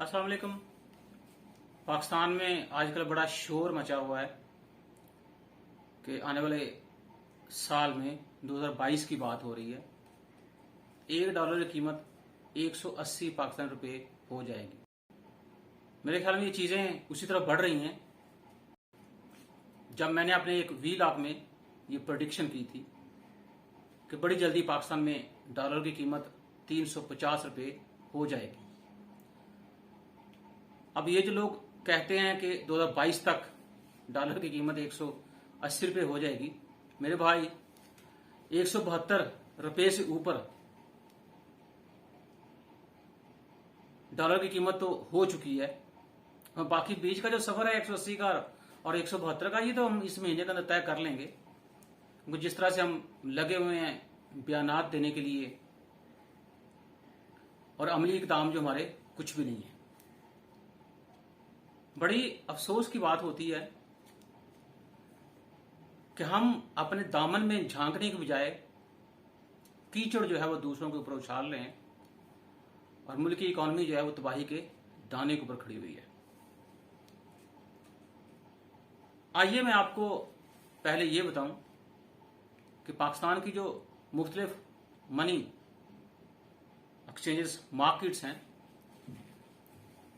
अस्सलाम वालेकुम। पाकिस्तान में आजकल बड़ा शोर मचा हुआ है कि आने वाले साल में 2022 की बात हो रही है, $1 की कीमत 180 पाकिस्तानी रुपए हो जाएगी। मेरे ख्याल में ये चीजें उसी तरह बढ़ रही हैं। जब मैंने अपने एक व्लॉग में ये प्रेडिक्शन की थी कि बड़ी जल्दी पाकिस्तान में डॉलर की कीमत 350 रुपए हो जाएगी। अब ये जो लोग कहते हैं कि 2022 तक डॉलर की कीमत 180 रुपए हो जाएगी, मेरे भाई 172 रुपए से ऊपर डॉलर की कीमत तो हो चुकी है। बाकी बीच का जो सफर है 180 का और 172 का, ये तो हम इस महीने के अंदर तय कर लेंगे, क्योंकि जिस तरह से हम लगे हुए हैं बयानात देने के लिए और अमली इकदाम जो हमारे कुछ भी नहीं है। बड़ी अफसोस की बात होती है कि हम अपने दामन में झांकने के बजाय कीचड़ जो है वो दूसरों के ऊपर उछाल रहे हैं और मुल्क की इकॉनमी जो है वो तबाही के दाने के ऊपर खड़ी हुई है। आइए मैं आपको पहले ये बताऊं कि पाकिस्तान की जो मुख्तलिफ मनी एक्सचेंजेस मार्केट्स हैं,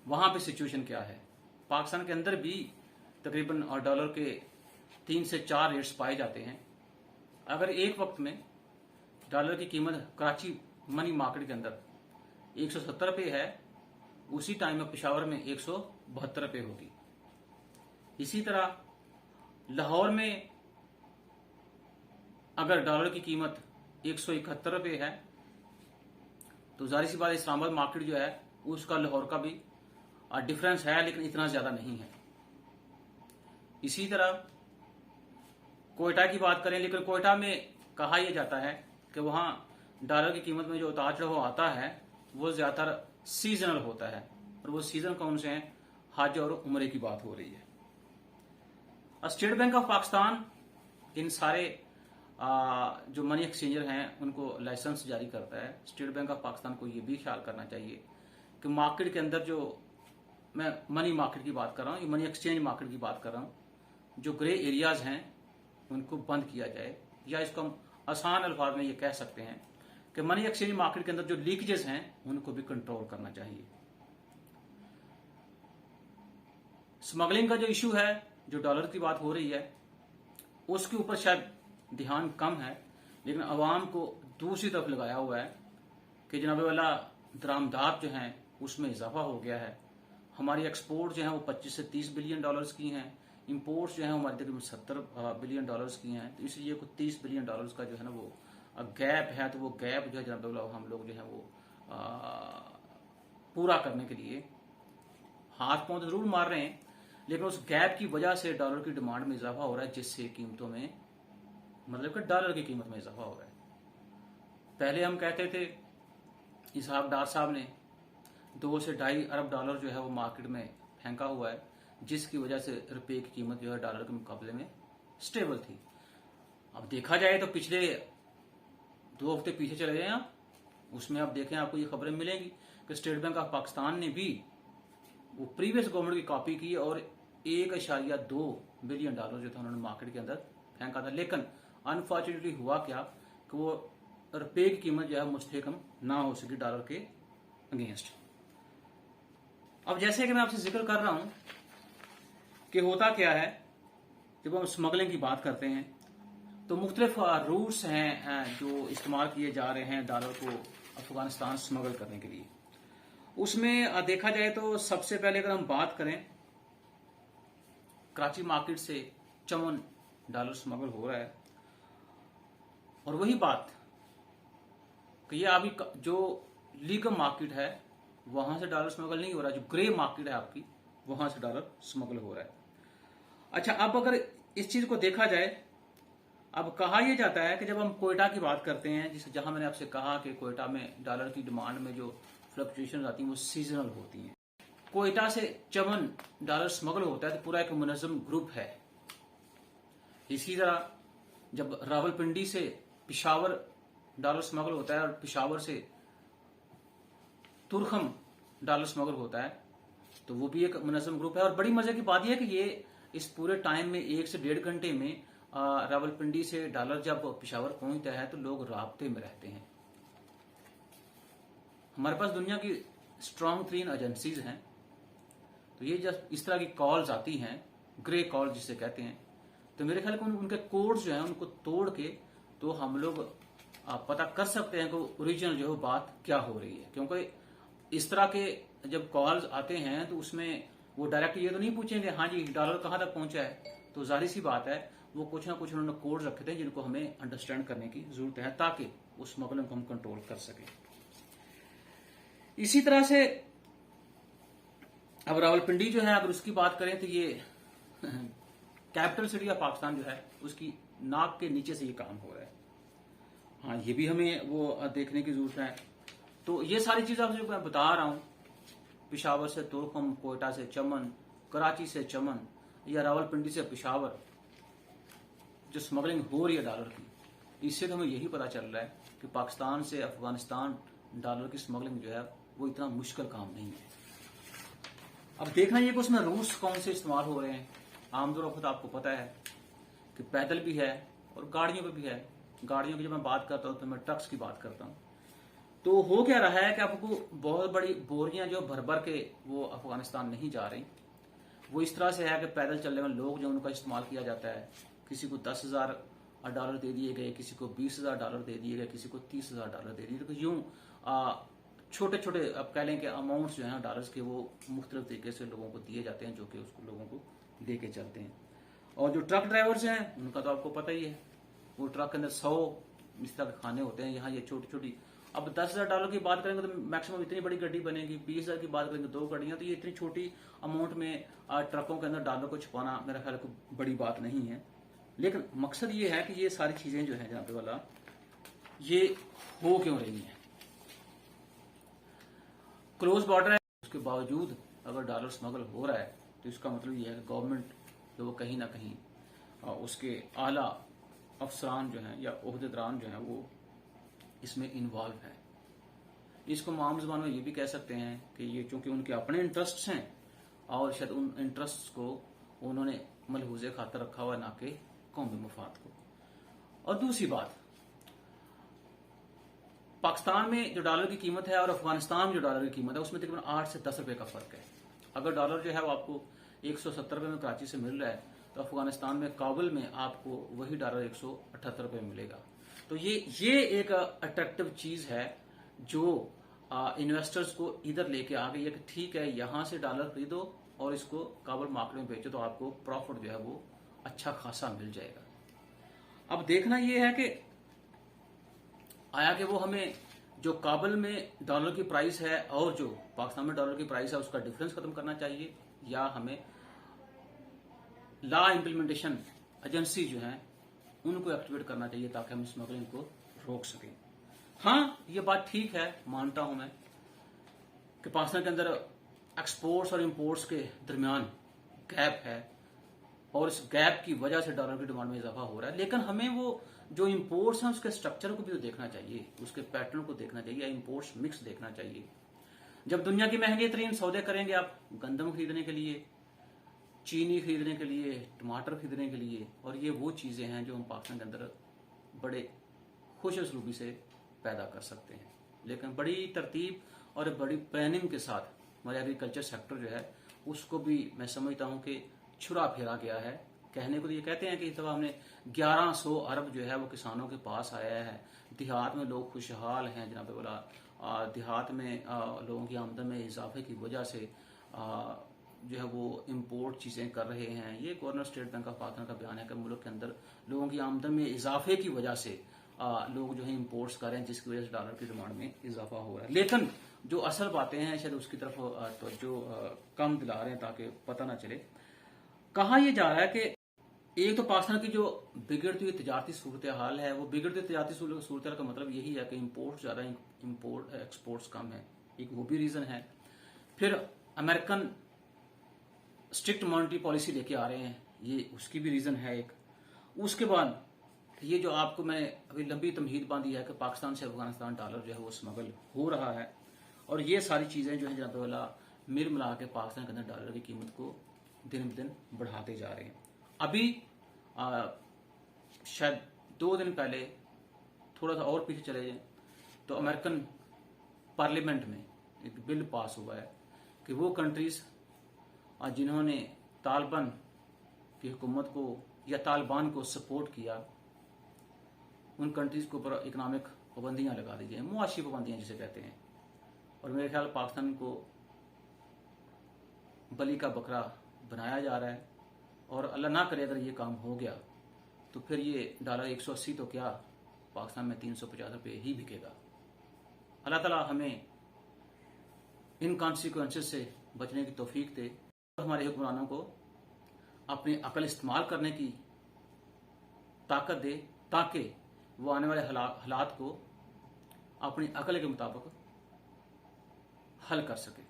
वहां पे सिचुएशन क्या है। पाकिस्तान के अंदर भी तकरीबन और डॉलर के 3 से 4 रेट्स पाए जाते हैं। अगर एक वक्त में डॉलर की कीमत कराची मनी मार्केट के अंदर 170 रुपये है, उसी टाइम में पेशावर में 172 रुपये होगी। इसी तरह लाहौर में अगर डॉलर की कीमत 171 रुपये है, तो जाहिर सी बात इस्लामाबाद मार्केट जो है उसका लाहौर का भी डिफरेंस है, लेकिन इतना ज्यादा नहीं है। इसी तरह कोयटा की बात करें, लेकिन कोयटा में कहा यह जाता है कि वहां डॉलर की कीमत में जो उतार चढ़ाव आता है वो ज्यादातर सीजनल होता है, और वो सीजन कौन से हैं? हज और उम्रे की बात हो रही है। स्टेट बैंक ऑफ पाकिस्तान इन सारे जो मनी एक्सचेंजर हैं उनको लाइसेंस जारी करता है। स्टेट बैंक ऑफ पाकिस्तान को ये भी ख्याल करना चाहिए कि मार्केट के अंदर, जो मैं मनी मार्केट की बात कर रहा हूं, ये मनी एक्सचेंज मार्केट की बात कर रहा हूं, जो ग्रे एरियाज हैं उनको बंद किया जाए, या इसको हम आसान अल्फाज में ये कह सकते हैं कि मनी एक्सचेंज मार्केट के अंदर जो लीकेजेस हैं उनको भी कंट्रोल करना चाहिए। स्मगलिंग का जो इशू है, जो डॉलर की बात हो रही है, उसके ऊपर शायद ध्यान कम है, लेकिन अवाम को दूसरी तरफ लगाया हुआ है कि जनाब वाला दरामदात जो हैं उसमें इजाफा हो गया है। हमारी एक्सपोर्ट जो है वो 25 से 30 बिलियन डॉलर्स की हैं, इंपोर्ट्स जो है हमारी तकरीबन 70 बिलियन डॉलर्स की हैं। तो इसलिए कुछ 30 बिलियन डॉलर्स का जो है ना वो गैप है, तो वो गैप जो है जनाब हम लोग जो है वो पूरा करने के लिए हाथ पांव तो जरूर मार रहे हैं, लेकिन उस गैप की वजह से डॉलर की डिमांड में इजाफा हो रहा है, जिससे कीमतों में, मतलब कि डॉलर की कीमत में इजाफा हो रहा है। पहले हम कहते थे, इसहाक डार साहब ने 2 से 2.5 अरब डॉलर जो है वो मार्केट में फेंका हुआ है, जिसकी वजह से रुपए की कीमत जो है डॉलर के मुकाबले में स्टेबल थी। अब देखा जाए तो पिछले 2 हफ्ते पीछे चले जाए आप, उसमें आप देखें आपको ये खबरें मिलेंगी कि स्टेट बैंक ऑफ पाकिस्तान ने भी वो प्रीवियस गवर्नमेंट की कॉपी की और 1.2 बिलियन डॉलर जो था उन्होंने मार्केट के अंदर फेंका था। लेकिन अनफॉर्चुनेटली हुआ क्या कि वो रुपए की कीमत जो है मुस्तहकम ना हो सकी डॉलर के अगेंस्ट। अब जैसे कि मैं आपसे जिक्र कर रहा हूं कि होता क्या है, जब हम स्मगलिंग की बात करते हैं तो मुख्तलिफ रूट्स हैं जो इस्तेमाल किए जा रहे हैं डॉलर को अफगानिस्तान स्मगल करने के लिए। उसमें देखा जाए तो सबसे पहले अगर हम बात करें, कराची मार्केट से 54 डॉलर स्मगल हो रहा है, और वही बात कि ये अभी जो लीगल मार्केट है वहां से डॉलर स्मगल नहीं हो रहा, जो ग्रे मार्केट है आपकी वहां से डॉलर स्मगल हो रहा है। अच्छा, अब अगर इस चीज को देखा जाए, अब कहा यह जाता है कि जब हम कोयटा की बात करते हैं, जिसे जहां मैंने आपसे कहा कि कोयटा में डॉलर की डिमांड में जो फ्लक्चुएशन आती है वो सीजनल होती हैं। कोयटा से 54 डॉलर स्मगल होता है तो पूरा एक मुनज़्ज़म ग्रुप है। इसी तरह जब रावलपिंडी से पिशावर डॉलर स्मगल होता है और पिशावर से तुरखम डॉलर स्मगल होता है, तो वो भी एक मुनज़्ज़म ग्रुप है। और बड़ी मजे की बात यह है कि ये इस पूरे टाइम में 1 से 1.5 घंटे में रावलपिंडी से डॉलर जब पेशावर पहुंचता है तो लोग राब्ते में रहते हैं। हमारे पास दुनिया की स्ट्रॉन्ग 3 एजेंसीज हैं, तो ये जब इस तरह की कॉल्स आती हैं, ग्रे कॉल जिसे कहते हैं, तो मेरे ख्याल में उनके कोड्स जो हैं उनको तोड़ के तो हम लोग पता कर सकते हैं कि ओरिजिनल जो है बात क्या हो रही है। क्योंकि इस तरह के जब कॉल्स आते हैं तो उसमें वो डायरेक्ट ये तो नहीं पूछेंगे हाँ जी डॉलर कहाँ तक पहुंचा है, तो जाहिर सी बात है वो कुछ ना कुछ उन्होंने कोड रखे थे जिनको हमें अंडरस्टैंड करने की जरूरत है ताकि उस स्मगलिंग को हम कंट्रोल कर सकें। इसी तरह से अब रावलपिंडी जो है अगर उसकी बात करें तो ये कैपिटल सिटी ऑफ पाकिस्तान जो है उसकी नाक के नीचे से ये काम हो रहा है। हाँ ये भी हमें वो देखने की जरूरत है। तो ये सारी चीजें आपसे मैं बता रहा हूं, पेशावर से तोरखम, कोयटा से चमन, कराची से चमन या रावलपिंडी से पेशावर जो स्मगलिंग हो रही है डॉलर की, इससे तो हमें यही पता चल रहा है कि पाकिस्तान से अफगानिस्तान डॉलर की स्मगलिंग जो है वो इतना मुश्किल काम नहीं है। अब देखना ये कि उसमें रूट्स कौन से इस्तेमाल हो रहे हैं। आमतौर पर आपको पता है कि पैदल भी है और गाड़ियों पे भी है। गाड़ियों की जब मैं बात करता हूँ तो मैं ट्रक्स की बात करता हूँ। तो हो क्या रहा है कि आपको बहुत बड़ी बोरियां जो भर भर के वो अफगानिस्तान नहीं जा रही, वो इस तरह से है कि पैदल चलने वाले लोग जो उनका इस्तेमाल किया जाता है। किसी को $10,000 दे दिए गए, किसी को $20,000 दे दिए गए, किसी को $30,000 दे दिए। तो यूं छोटे छोटे अब कह लें कि अमाउंट्स जो हैं डॉलर्स के वो मुख्तलिफ तरीके से लोगों को दिए जाते हैं जो कि उसको लोगों को दे के चलते हैं। और जो ट्रक ड्राइवर्स हैं उनका तो आपको पता ही है, वो ट्रक के अंदर 100 इस तरह के खाने होते हैं। यहाँ ये छोटी छोटी, अब $10,000 की बात करेंगे तो मैक्सिमम इतनी बड़ी गड्डी बनेगी। 20,000 की बात करेंगे 2 गाड़ियां, तो ये इतनी छोटी अमाउंट में ट्रकों के अंदर डॉलर को छुपाना मेरा ख्याल कोई बड़ी बात नहीं है। लेकिन मकसद ये है कि ये सारी चीजें जो है जनाब वाला ये हो क्यों रही हैं। क्लोज बॉर्डर है, उसके बावजूद अगर डॉलर स्मगल हो रहा है तो इसका मतलब ये है कि गवर्नमेंट जो वो कहीं ना कहीं उसके आला अफसरान जो हैं या ओहदेदारान जो हैं वो इसमें इन्वॉल्व है। इसको आम ज़बान में ये भी कह सकते हैं कि ये चूंकि उनके अपने इंटरेस्ट्स हैं और शायद उन इंटरेस्ट्स को उन्होंने मलहूज़े खातर रखा हुआ ना कि कौमी मफाद को। और दूसरी बात, पाकिस्तान में जो डॉलर की कीमत है और अफगानिस्तान में जो डॉलर की कीमत है उसमें तकरीबन 8 से 10 रुपए का फर्क है। अगर डॉलर जो है वो आपको 170 रुपए में कराची से मिल रहा है तो अफगानिस्तान में काबुल में आपको वही डॉलर 178 रुपए मिलेगा। तो ये एक अट्रैक्टिव चीज है जो इन्वेस्टर्स को इधर लेके आ गई है कि ठीक है यहां से डॉलर खरीदो और इसको काबुल मार्केट में बेचो तो आपको प्रॉफिट जो है वो अच्छा खासा मिल जाएगा। अब देखना यह है कि आया कि वो हमें जो काबुल में डॉलर की प्राइस है और जो पाकिस्तान में डॉलर की प्राइस है उसका डिफरेंस खत्म करना चाहिए या हमें लॉ इम्प्लीमेंटेशन एजेंसी जो है उनको एक्टिवेट करना चाहिए ताकि हम स्मगलिंग को रोक सकें। हाँ ये बात ठीक है, मानता हूं मैं कि पाकिस्तान के अंदर एक्सपोर्ट्स और इंपोर्ट्स के दरमियान गैप है और इस गैप की वजह से डॉलर की डिमांड में इजाफा हो रहा है। लेकिन हमें वो जो इंपोर्ट्स हैं उसके स्ट्रक्चर को भी तो देखना चाहिए, उसके पैटर्न को देखना चाहिए या इंपोर्ट्स मिक्स देखना चाहिए। जब दुनिया की महंगे तरीन सौदे करेंगे आप गंदम खरीदने के लिए, चीनी खरीदने के लिए, टमाटर खरीदने के लिए, और ये वो चीजें हैं जो हम पाकिस्तान के अंदर बड़े खुश उसलूबी से पैदा कर सकते हैं। लेकिन बड़ी तरतीब और बड़ी प्लानिंग के साथ हमारे एग्रीकल्चर सेक्टर जो है उसको भी मैं समझता हूं कि छुरा फेरा गया है। कहने को तो ये कहते हैं कि इस दफा हमने 1100 अरब जो है वो किसानों के पास आया है। देहात में लोग खुशहाल हैं जनाब बोला, देहात में लोगों की आमदन में इजाफे की वजह से जो है वो इंपोर्ट चीजें कर रहे हैं। ये governor state bank of Pakistan का बयान है कि मुल्क के अंदर लोगों की आमदन में इजाफे की वजह से लोग जो है इंपोर्ट्स कर रहे हैं जिसकी वजह से डॉलर की डिमांड में इजाफा हो रहा है। लेकिन जो असल बातें हैं शायद उसकी तरफ तो जो कम दिला रहे हैं ताकि पता ना चले कहाँ ये जा रहा है कि एक तो पाकिस्तान की जो बिगड़ती हुई तजारती सूरत हाल है, वो बिगड़ती तजारती सूरत हाल का मतलब यही है कि इंपोर्ट ज्यादा इंपोर्ट एक्सपोर्ट्स कम है, एक वो भी रीजन है। फिर अमेरिकन स्ट्रिक्ट मॉनेटरी पॉलिसी लेके आ रहे हैं, ये उसकी भी रीजन है एक। उसके बाद ये जो आपको मैं अभी लंबी तमहीद बांधी है कि पाकिस्तान से अफगानिस्तान डॉलर जो है वो स्मगल हो रहा है, और ये सारी चीजें जो है जनाब वाला मिल मिला के पाकिस्तान के अंदर डॉलर की कीमत को दिन ब दिन बढ़ाते जा रहे हैं। अभी शायद 2 दिन पहले थोड़ा सा और पीछे चले जाए तो अमेरिकन पार्लियामेंट में एक बिल पास हुआ है कि वो कंट्रीज जिन्होंने तालिबान की हुकूमत को या तालिबान को सपोर्ट किया, उन कंट्रीज के ऊपर इकोनॉमिक पाबंदियां लगा दी जाए, मुआशी पाबंदियां जिसे कहते हैं। और मेरे ख्याल पाकिस्तान को बलि का बकरा बनाया जा रहा है। और अल्लाह ना करे अगर ये काम हो गया तो फिर ये डॉलर 180 तो क्या, पाकिस्तान में 350 रुपये ही बिकेगा। अल्लाह ताला हमें इन कॉन्सिक्वेंसेस से बचने की तौफीक दे, हमारे हुक्मरानों को अपनी अकल इस्तेमाल करने की ताकत दे ताकि वो आने वाले हालात को अपनी अकल के मुताबिक हल कर सके।